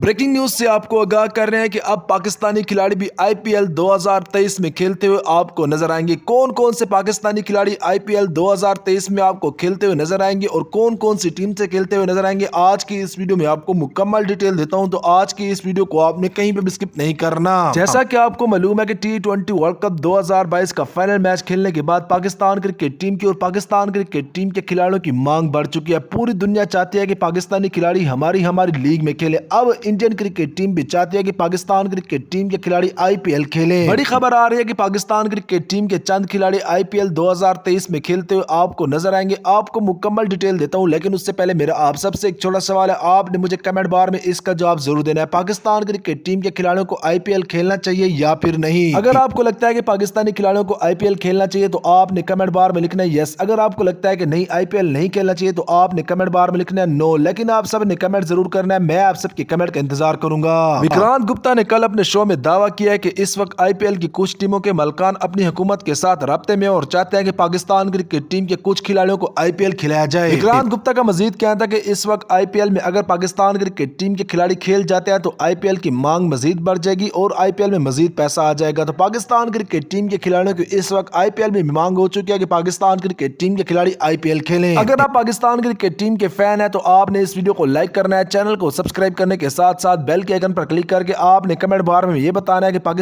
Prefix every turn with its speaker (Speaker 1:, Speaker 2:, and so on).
Speaker 1: Breaking news से आपको आगाह कर रहे हैं कि अब पाकिस्तानी खिलाड़ी भी आईपीएल 2023 में खेलते हुए आपको नजर आएंगे। कौन कौन से पाकिस्तानी खिलाड़ी आईपीएल 2023 में आपको खेलते हुए नजर आएंगे और कौन कौन सी टीम से खेलते हुए नजर आएंगे, आज की इस वीडियो में आपको मुकम्मल डिटेल देता हूं। तो आज की इस वीडियो को आपने कहीं पे भी स्किप नहीं करना। जैसा कि आपको मालूम है कि T20 वर्ल्ड कप 2022 का फाइनल मैच खेलने के बाद पाकिस्तान क्रिकेट टीम की और पाकिस्तान क्रिकेट टीम के खिलाड़ियों की मांग बढ़ चुकी है। पूरी दुनिया चाहती है कि पाकिस्तानी खिलाड़ी हमारी लीग में खेले। अब इंडियन क्रिकेट टीम भी चाहती है कि पाकिस्तान क्रिकेट टीम के खिलाड़ी आईपीएल खेलें। बड़ी खबर आ रही है कि पाकिस्तान क्रिकेट टीम के चंद खिलाड़ी आईपीएल 2023 में खेलते हुए आपको नजर आएंगे। आपको मुकम्मल डिटेल देता हूं, लेकिन उससे पहले मेरा आप सबसे एक छोटा सवाल है। आपने मुझे कमेंट बार में इसका जवाब जरूर देना है। पाकिस्तान क्रिकेट टीम के खिलाड़ियों को आईपीएल खेलना चाहिए या फिर नहीं? अगर आपको लगता है कि पाकिस्तानी खिलाड़ियों को आईपीएल खेलना चाहिए तो आपने कमेंट बार में लिखना है यस। अगर आपको लगता है कि नहीं, आईपीएल नहीं खेलना चाहिए, तो आपने कमेंट बार में लिखना है नो। लेकिन आप सब ने कमेंट जरूर करना है, मैं आप सबके कमेंट का इंतजार करूंगा। विक्रांत गुप्ता ने कल अपने शो में दावा किया है कि इस वक्त आईपीएल की कुछ टीमों के मालिकान अपनी हुकूमत के साथ राब्ते में और चाहते हैं कि पाकिस्तान क्रिकेट टीम के कुछ खिलाड़ियों को आईपीएल खिलाया जाए। विक्रांत गुप्ता का मजीद कहना था कि इस वक्त आईपीएल में अगर पाकिस्तान क्रिकेट टीम के खिलाड़ी खेल जाते हैं तो आईपीएल की मांग मजीद बढ़ जाएगी और आईपीएल में मजीद पैसा आ जाएगा। तो पाकिस्तान क्रिकेट टीम के खिलाड़ियों की इस वक्त आईपीएल में मांग हो चुकी है कि पाकिस्तान क्रिकेट टीम के खिलाड़ी आईपीएल खेलें। अगर आप पाकिस्तान क्रिकेट टीम के फैन है तो आपने इस वीडियो को लाइक करना है, चैनल को सब्सक्राइब करने के साथ साथ बेल के आइकन पर क्लिक करके आपने कमेंट बार में ये बताना है कि पाकिस्तान